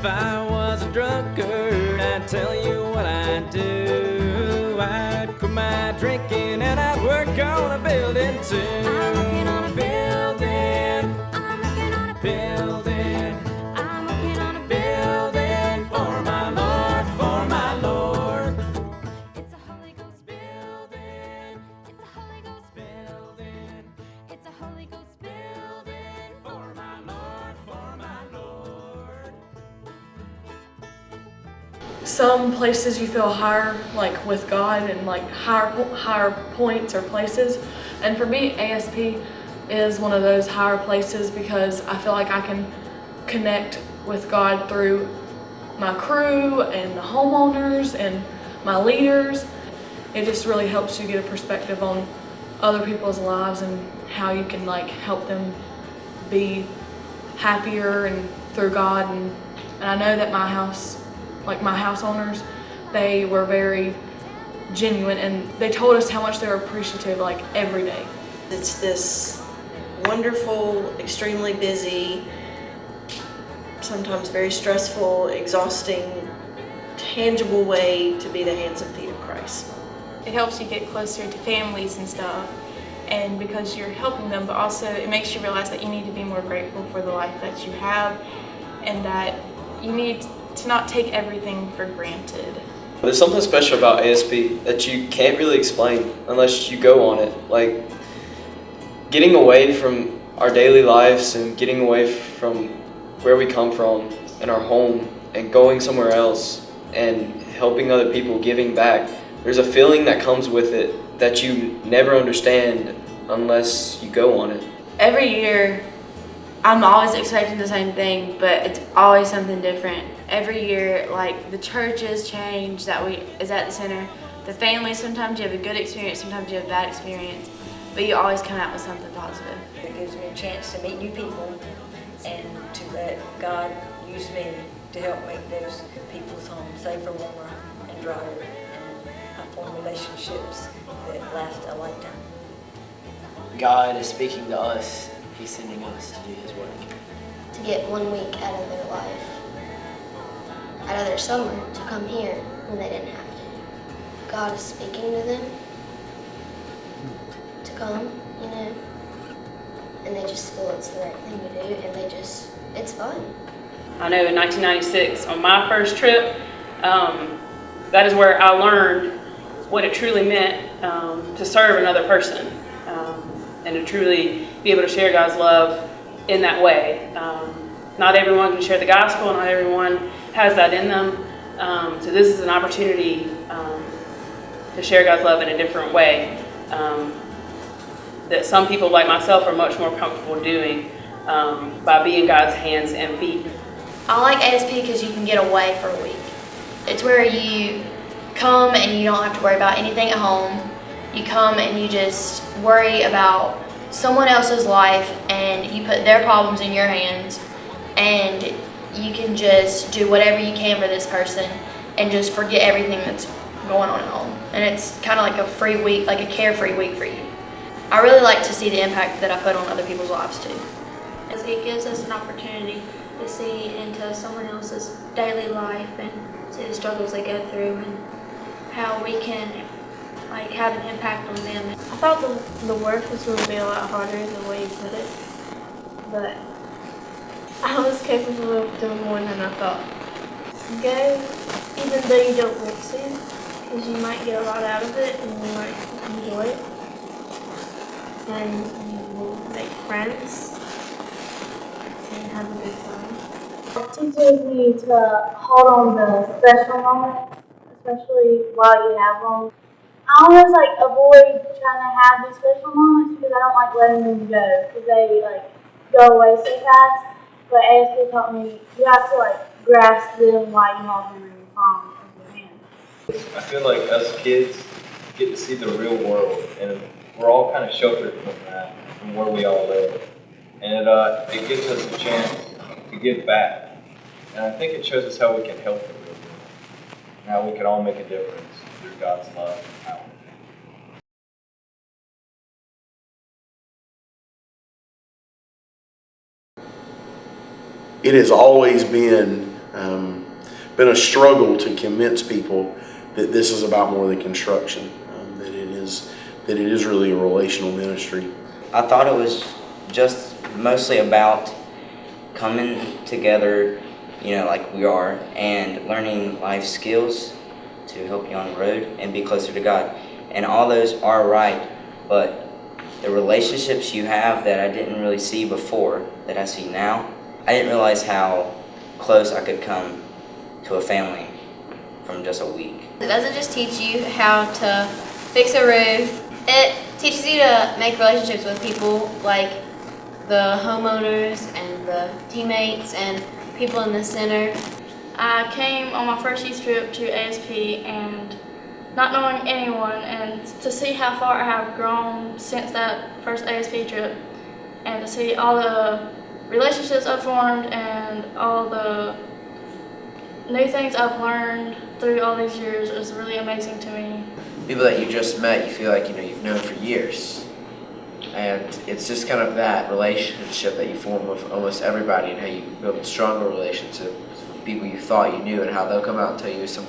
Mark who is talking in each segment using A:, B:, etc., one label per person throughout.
A: I was a drunkard, I'd tell you what I'd do. I'd quit my drinking and I'd work on a building too.
B: I'm working on a
A: building.
B: I'm working on a
A: Building.
B: I'm working on a
A: Building for my Lord, for my Lord.
B: It's a Holy Ghost building. It's a Holy Ghost
A: Building.
B: It's a Holy Ghost building.
A: For my Lord, for my Lord.
C: Some places you feel higher, like with God, and like higher points or places. And for me, ASP is one of those higher places because I feel like I can connect with God through my crew and the homeowners and my leaders. It just really helps you get a perspective on other people's lives and how you can like help them be happier and through God. And I know that my house owners, they were very genuine and they told us how much they were appreciative like every day.
D: It's this wonderful, extremely busy, sometimes very stressful, exhausting, tangible way to be the hands and feet of Christ.
E: It helps you get closer to families and stuff, and because you're helping them, but also it makes you realize that you need to be more grateful for the life that you have and that you need to not take everything for granted.
F: There's something special about ASP that you can't really explain unless you go on it. Like getting away from our daily lives and getting away from where we come from and our home and going somewhere else and helping other people, giving back. There's a feeling that comes with it that you never understand unless you go on it.
G: Every year, I'm always expecting the same thing, but it's always something different. Every year, like the churches change that is at the center. The families, sometimes you have a good experience, sometimes you have a bad experience, but you always come out with something positive.
H: It gives me a chance to meet new people and to let God use me to help make those people's homes safer, warmer, and drier. And I form relationships that last a lifetime.
I: God is speaking to us. He's sending us to do His work.
J: To get 1 week out of their life, out of their summer, to come here when they didn't have to. God is speaking to them to come, you know, and they just feel it's the right thing to do, and it's fun.
K: I know in 1996, on my first trip, that is where I learned what it truly meant to serve another person and to truly be able to share God's love in that way. Not everyone can share the gospel, not everyone has that in them. So this is an opportunity to share God's love in a different way that some people like myself are much more comfortable doing by being God's hands and feet.
L: I like ASP because you can get away for a week. It's where you come and you don't have to worry about anything at home. You come and you just worry about someone else's life and you put their problems in your hands and you can just do whatever you can for this person and just forget everything that's going on at home. And it's kind of like a free week, like a carefree week for you. I really like to see the impact that I put on other people's lives too.
M: It gives us an opportunity to see into someone else's daily life and see the struggles they go through and how we can like have an impact on them.
E: I thought the work was going to be a lot harder the way you put it, but I was capable of doing more than I thought. Go even though you don't want to, because you might get a lot out of it and you might enjoy it. And you will make friends and have a good time.
N: It teaches me to hold on to special moments, especially while you have them. I always avoid trying to have these special moments because I don't like letting them go because they go away so fast. But ASP taught me you have to grasp them while you have them in your palm of your hand.
O: I feel like us kids get to see the real world, and we're all kind of sheltered from that, from where we all live. And it gives us a chance to give back. And I think it shows us how we can help the real world, and how we can all make a difference through God's love and power.
P: It has always been been a struggle to convince people that this is about more than construction, that it is really a relational ministry.
Q: I thought it was just mostly about coming together, like we are, and learning life skills to help you on the road and be closer to God. And all those are right, but the relationships you have that I didn't really see before, that I see now, I didn't realize how close I could come to a family from just a week.
L: It doesn't just teach you how to fix a roof, it teaches you to make relationships with people like the homeowners and the teammates and people in the center.
R: I came on my first youth trip to ASP and not knowing anyone, and to see how far I have grown since that first ASP trip, and to see all the relationships I've formed and all the new things I've learned through all these years is really amazing to me.
I: People that you just met, you feel like you've known for years. And it's just kind of that relationship that you form with almost everybody, and how you build stronger relationships with people you thought you knew, and how they'll come out and tell you some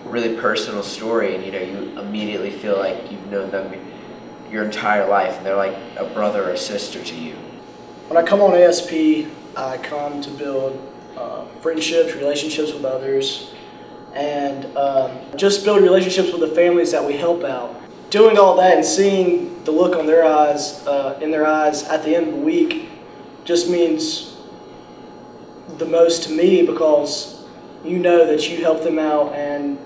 I: really personal story, and you immediately feel like you've known them your entire life, and they're like a brother or a sister to you.
S: When I come on ASP, I come to build friendships, relationships with others, and just build relationships with the families that we help out. Doing all that and seeing the look on their eyes, in their eyes at the end of the week, just means the most to me, because you know that you help them out and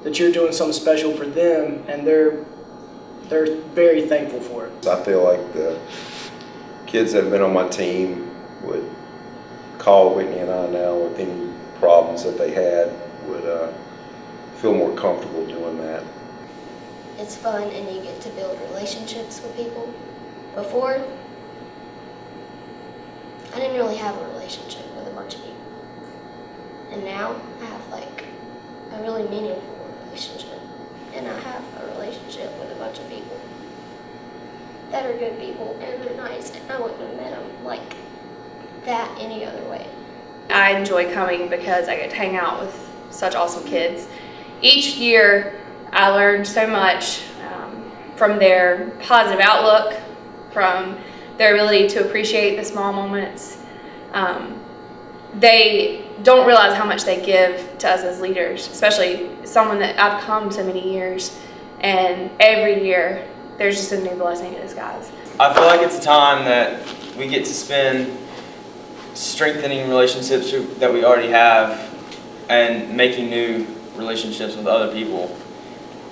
S: that you're doing something special for them, and they're very thankful for it.
T: I feel like the kids that have been on my team would call Whitney and I now with any problems that they had, would feel more comfortable doing that.
J: It's fun and you get to build relationships with people. Before, I didn't really have a relationship with a bunch of people. And now I have like a really meaningful relationship. And I have a relationship with a bunch of people that are good people and they're nice, and I wouldn't have met them like that any other way.
U: I enjoy coming because I get to hang out with such awesome kids. Each year I learned so much from their positive outlook, from their ability to appreciate the small moments. They don't realize how much they give to us as leaders, especially someone that I've come so many years, and every year there's just a new blessing in disguise.
F: I feel like it's a time that we get to spend strengthening relationships that we already have and making new relationships with other people.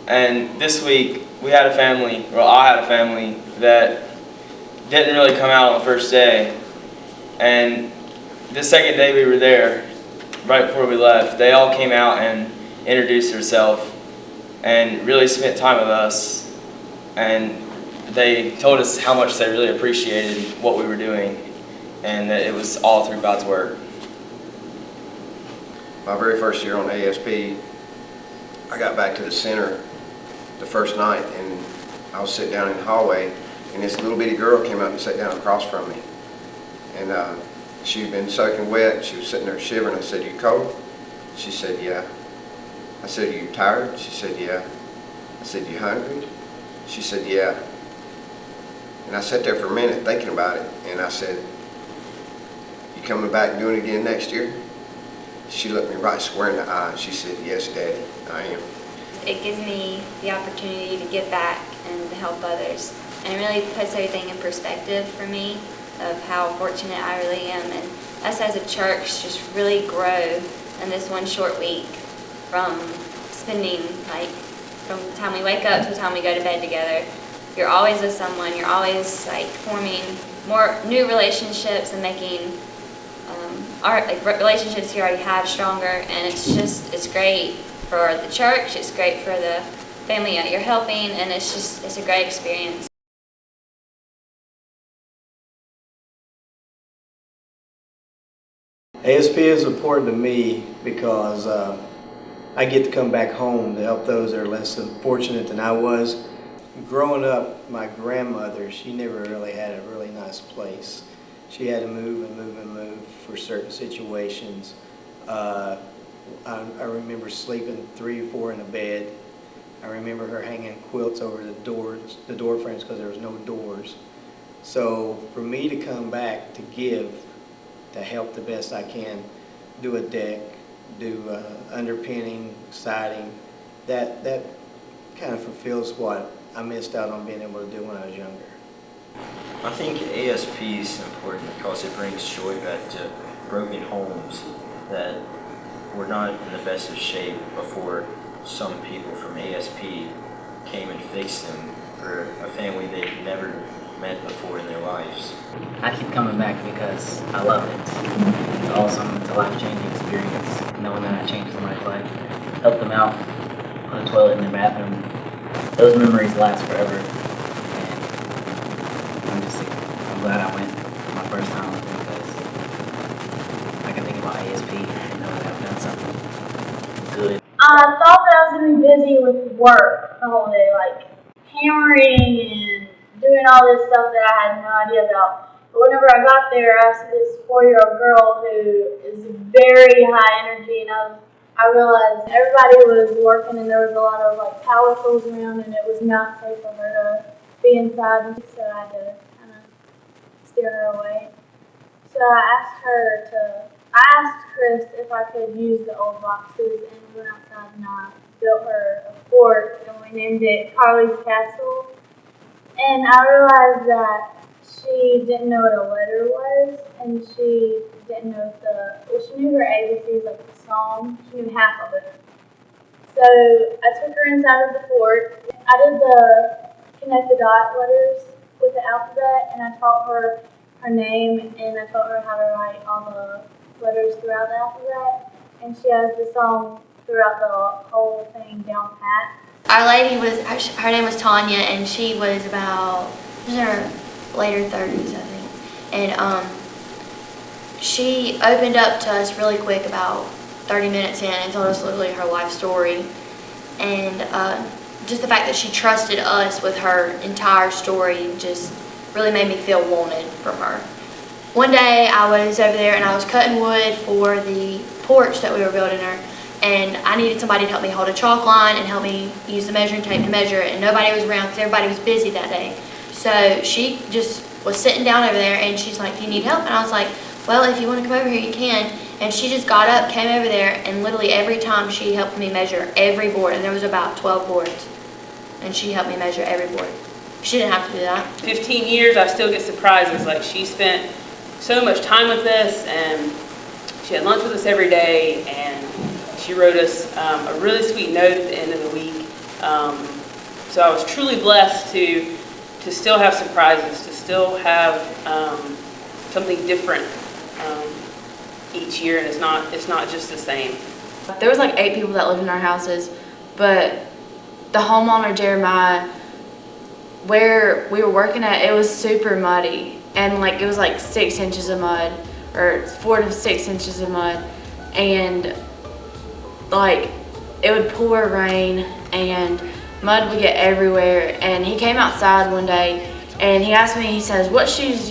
F: And this week we had a family, well, I had a family that didn't really come out on the first day, and the second day we were there, right before we left, they all came out and introduced themselves and really spent time with us, and they told us how much they really appreciated what we were doing and that it was all through God's Word.
V: My very first year on ASP, I got back to the center the first night, and I was sitting down in the hallway, and this little bitty girl came up and sat down across from me. And she'd been soaking wet. She was sitting there shivering. I said, "You cold?" She said, "Yeah." I said, "Are you tired?" She said, "Yeah." I said, "You hungry?" She said, "Yeah." And I sat there for a minute thinking about it, and I said, "You coming back and doing it again next year?" She looked me right square in the eye. She said, "Yes, Daddy, I am."
W: It gives me the opportunity to give back and to help others. And it really puts everything in perspective for me of how fortunate I really am. And us as a church just really grow in this one short week, from spending, like, from the time we wake up to the time we go to bed together. You're always with someone. You're always, like, forming more new relationships and making relationships you already have stronger. And it's great for the church. It's great for the family that you're helping, and it's a great experience.
X: ASP is important to me because I get to come back home to help those that are less fortunate than I was. Growing up, my grandmother, she never really had a really nice place. She had to move and move and move for certain situations. I remember sleeping 3 or 4 in a bed. I remember her hanging quilts over the door frames because there was no doors. So for me to come back to give, to help the best I can, do a deck, do underpinning, siding, that kind of fulfills what I missed out on being able to do when I was younger.
A: I think ASP is important because it brings joy back to broken homes that were not in the best of shape before some people from ASP came and fixed them for a family they'd never met before in their lives.
B: I keep coming back because I love it. It's awesome. It's a life-changing experience knowing that I changed somebody's life, helped them out, put a toilet in their bathroom. Those memories last forever. And I'm glad I went my first time because I can think about ASP and know that I've done something good.
N: I thought that I was going to be busy with work the whole day, like hammering and doing all this stuff that I had no idea about. But whenever I got there, I saw this 4-year-old girl who is very high energy, and I realized everybody was working and there was a lot of like power tools around, and it was not safe for her to be inside, and so I had to kind of steer her away. So I asked Chris if I could use the old boxes, and we went outside and I built her a fort, and we named it Carly's Castle. And I realized that she didn't know what a letter was, and she didn't know she knew her ABCs, like the Psalm. She knew half of it. So I took her inside of the fort. I did the connect the dot letters with the alphabet, and I taught her her name, and I taught her how to write all the letters throughout the alphabet. And she has the song throughout the whole thing down pat.
L: Our lady her name was Tanya, and she was about, in her later 30s, I think. And she opened up to us really quick about 30 minutes in and told us literally her life story. And just the fact that she trusted us with her entire story just really made me feel wanted from her. One day I was over there and I was cutting wood for the porch that we were building her. And I needed somebody to help me hold a chalk line and help me use the measuring tape to measure it. And nobody was around because everybody was busy that day. So she just was sitting down over there and she's like, "Do you need help?" And I was like, "Well, if you want to come over here, you can." And she just got up, came over there, and literally every time she helped me measure every board. And there was about 12 boards. And she helped me measure every board. She didn't have to do that.
K: 15 years, I still get surprises. Like, she spent so much time with us, and she had lunch with us every day, and she wrote us a really sweet note at the end of the week. So I was truly blessed to still have surprises, to still have something different each year, and it's not just the same.
G: There was like 8 people that lived in our houses, but the homeowner, Jeremiah, where we were working at, it was super muddy, and like it was like 6 inches of mud, or 4 to 6 inches of mud, and like it would pour rain and mud would get everywhere. And he came outside one day and he asked me, he says, what size shoes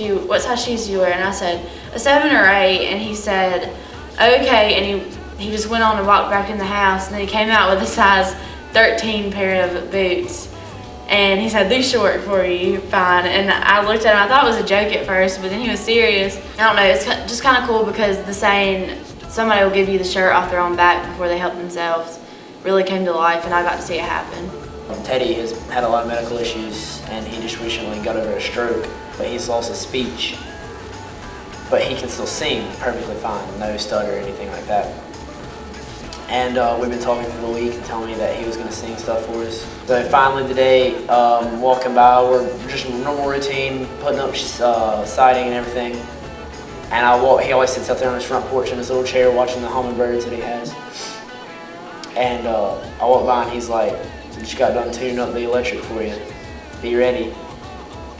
G: do you wear? And I said, a 7 or 8. And he said, okay. And he just went on and walked back in the house, and then he came out with a size 13 pair of boots. And he said, these should work for you, you're fine. And I looked at him, I thought it was a joke at first, but then he was serious. I don't know, it's just kind of cool because the saying, somebody will give you the shirt off their own back before they help themselves, really came to life, and I got to see it happen.
C: Teddy has had a lot of medical issues, and he just recently got over a stroke, but he's lost his speech. But he can still sing perfectly fine, no stutter or anything like that. And we've been talking through the week and telling me that he was going to sing stuff for us. So finally today, walking by, we're just normal routine, putting up siding and everything. And he always sits out there on his front porch in his little chair watching the hummingbirds that he has. And I walk by and he's like, just got done tuning up the electric for you. Be ready.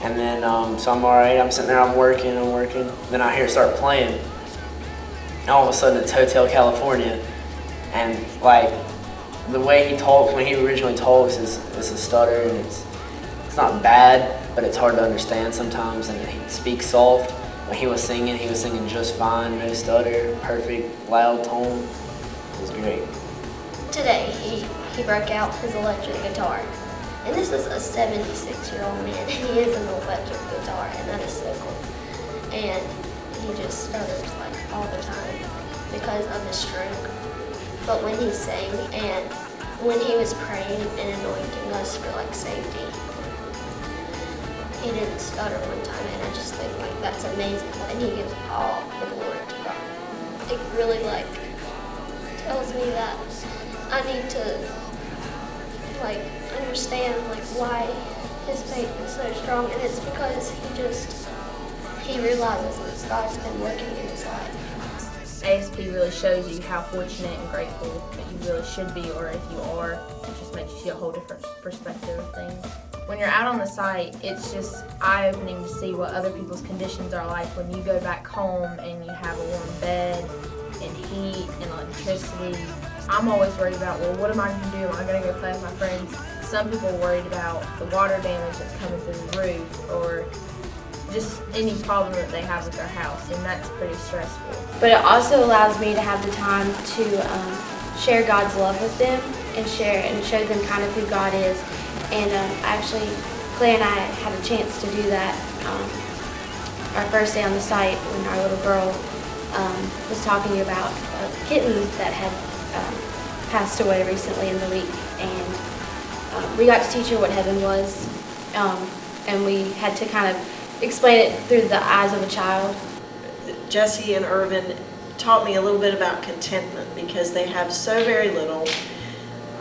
C: And then, so I'm alright, I'm sitting there, I'm working. Then I hear it start playing. And all of a sudden it's Hotel California. And like, the way he talks, when he originally talks is a stutter, and it's not bad, but it's hard to understand sometimes, and he speaks soft. When he was singing just fine, no stutter, perfect, loud tone. It was great.
J: Today, he broke out his electric guitar. And this is a 76-year-old man, and he is an electric guitar, and that is so cool. And he just stutters like all the time because of his stroke. But when he sang and when he was praying and anointing us for like safety, he didn't stutter one time, and I just think like that's amazing, and he gives all the glory to God. It really like tells me that I need to like understand like why his faith is so strong, and it's because he realizes that God's been working in his life.
D: ASP really shows you how fortunate and grateful that you really should be, or if you are, it just makes you see a whole different perspective of things. When you're out on the site, it's just eye-opening to see what other people's conditions are like when you go back home and you have a warm bed and heat and electricity. I'm always worried about, well, what am I going to do? Am I going to go play with my friends? Some people are worried about the water damage that's coming through the roof, or just any problem that they have with their house, and that's pretty stressful.
L: But it also allows me to have the time to share God's love with them and show them kind of who God is. And actually, Clay and I had a chance to do that our first day on the site when our little girl was talking about a kitten that had passed away recently in the week, and we got to teach her what heaven was, and we had to kind of explain it through the eyes of a child.
E: Jesse and Irvin taught me a little bit about contentment because they have so very little.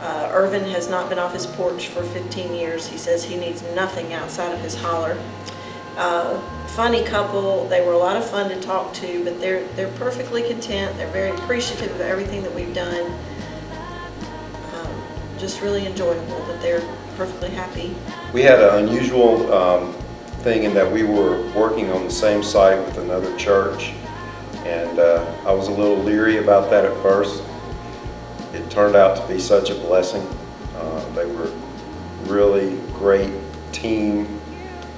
E: Irvin has not been off his porch for 15 years. He says he needs nothing outside of his holler. Funny couple, they were a lot of fun to talk to, but they're perfectly content. They're very appreciative of everything that we've done. Just really enjoyable, but they're perfectly happy.
T: We had an unusual thing in that we were working on the same site with another church, and I was a little leery about that at first. It turned out to be such a blessing. They were a really great team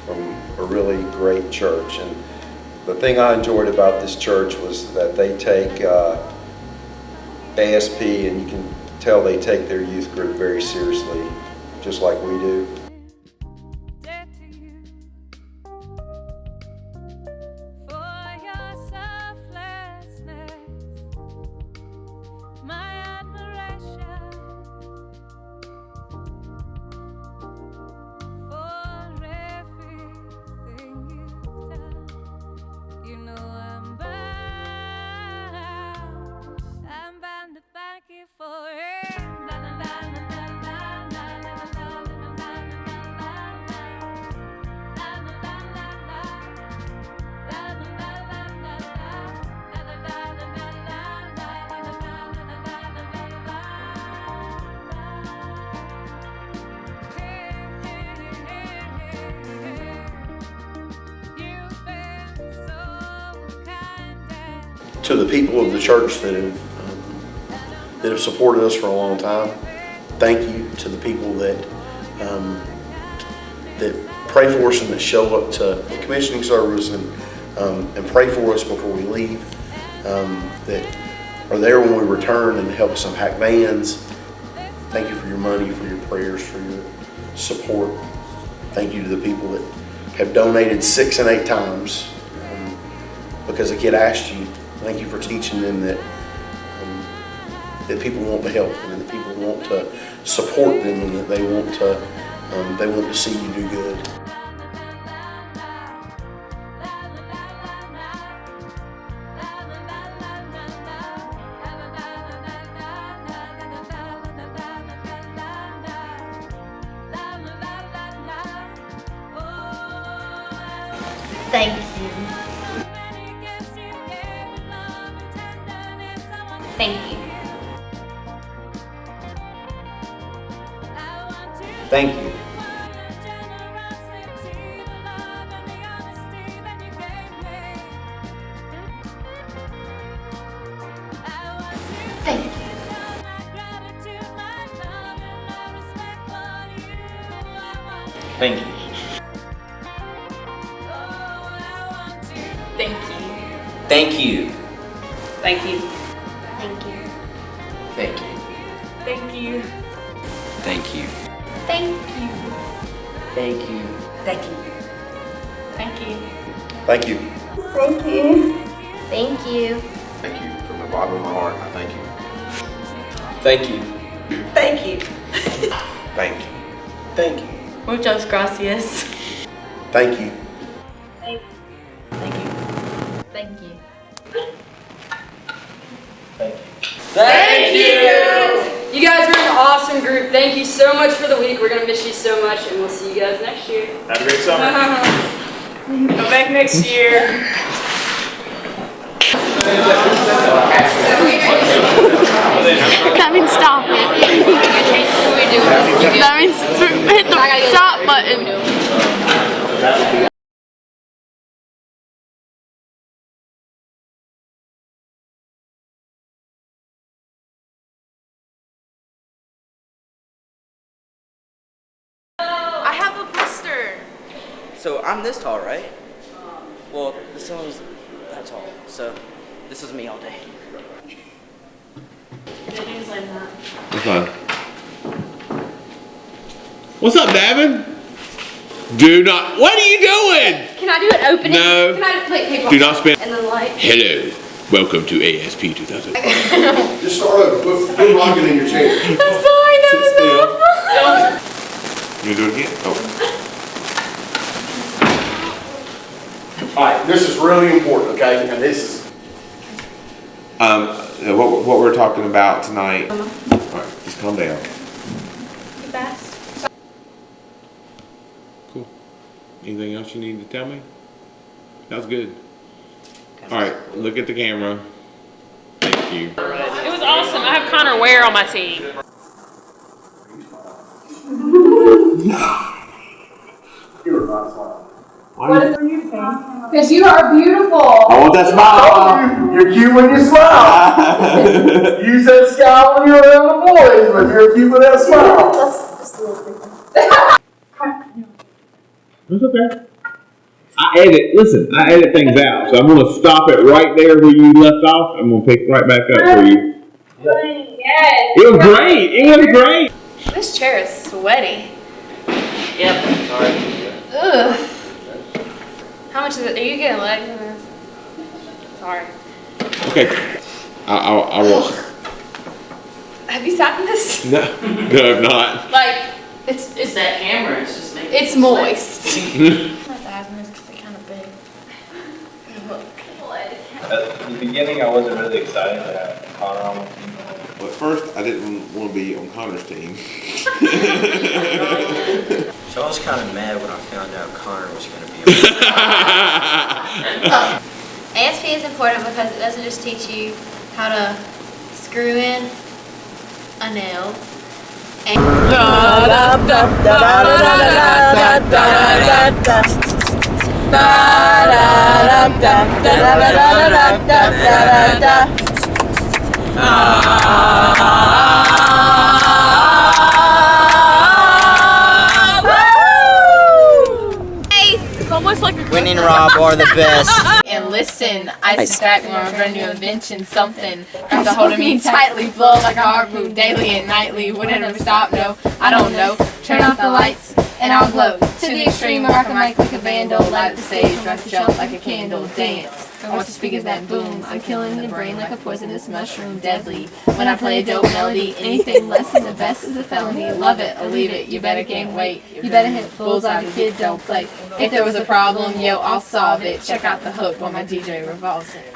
T: from a really great church, and the thing I enjoyed about this church was that they take ASP, and you can tell they take their youth group very seriously, just like we do.
P: To the people of the church that have supported us for a long time, thank you. To the people that pray for us and that show up to the commissioning service and pray for us before we leave, that are there when we return and help us unpack vans. Thank you for your money, for your prayers, for your support. Thank you to the people that have donated 6 and 8 times because a kid asked you. Thank you for teaching them that that people want to help them and that people want to support them and that they want to see you do good.
L: Thank you. Thank you.
P: Thank you.
L: Thank you.
A: Thank you.
G: Thank you.
H: Thank you.
K: Thank you.
J: Thank you.
I: Thank you.
G: Thank you.
H: Thank you.
J: Thank you.
I: Thank you.
G: Thank you. Thank you.
P: Thank you.
J: Thank you. Thank you.
V: Thank you. From the bottom of my heart, I thank you.
F: Thank you.
E: Thank you.
P: Thank you.
S: Thank you.
G: Muchas gracias.
P: Thank you.
D: Thank you. Thank you.
M: Thank you! You guys are an awesome group. Thank you so much for the week. We're going to miss you so much, and we'll see you guys next year.
O: Have a great summer.
K: Come back next year.
R: That means stop it. That means hit the stop button.
G: I have a blister.
H: So I'm this tall, right? Well, this one was that tall. So this was me all day.
Q: What's up? What's up, Davin? Do not. What are you doing?
G: Can I do an opening?
Q: No.
G: Can I play paper?
Q: Do not spin.
G: And then light.
Q: Hello. Welcome to ASP 2000.
P: Just start over. Put rocking in your chair.
G: I'm sorry, that was awful.
Q: You gonna do it again? Oh.
P: All right, this is really important, okay? And this is
Q: What we're talking about tonight. All right, just calm down.
G: Fast.
Q: Cool. Anything else you need to tell me? That was good. All right, look at the camera. Thank you.
K: It was awesome. I have Connor Ware on my team.
P: you are not smiling.
Y: What is your name? Because you are beautiful.
Q: I want that smile.
P: You're cute when you smile. Use that scowl when you're around the boys, but you're cute with that smile.
Q: It's okay. I edit things out, so I'm going to stop it right there where you left off. I'm going to pick right back up for you.
Y: Yes.
Q: It was great. It was great.
G: This chair is sweaty.
H: Yep. Sorry.
G: Ugh. How much is it? Are you getting legs in this? Sorry.
Q: Okay. I will.
G: Have you sat in this?
Q: No, I'm not.
G: Like, it's
B: that camera. It's just making
G: it's
B: it
G: moist.
B: sweat.
G: My thighs in this because they're kind of big.
A: At the beginning, I wasn't really excited to have Connor on my team.
Q: Well, at first, I didn't want to be on Connor's team.
A: So I was kind of mad when I found out Connor was going to be on.
L: ASP is important because it doesn't just teach you how to screw in a nail.
G: It's almost like a
H: Winnie and Rob are the best.
G: And listen, I sit back when I'm brand new invention, something after holding me tightly, flow like a heart move daily and nightly. Would it ever stop? No, I don't know. Turn off the lights and I'll glow to the extreme. Rock a mic like a vandal, light the stage, rock the jump like a candle, dance. I watch the speakers that boom. I'm killing the brain like a poisonous mushroom, deadly. When I play a dope melody, anything less than the best is a felony. Love it or leave it, you better gain weight. You better hit bullseye, the kid don't play. If there was a problem, yo, I'll solve it. Check out the hook while my DJ revolves it.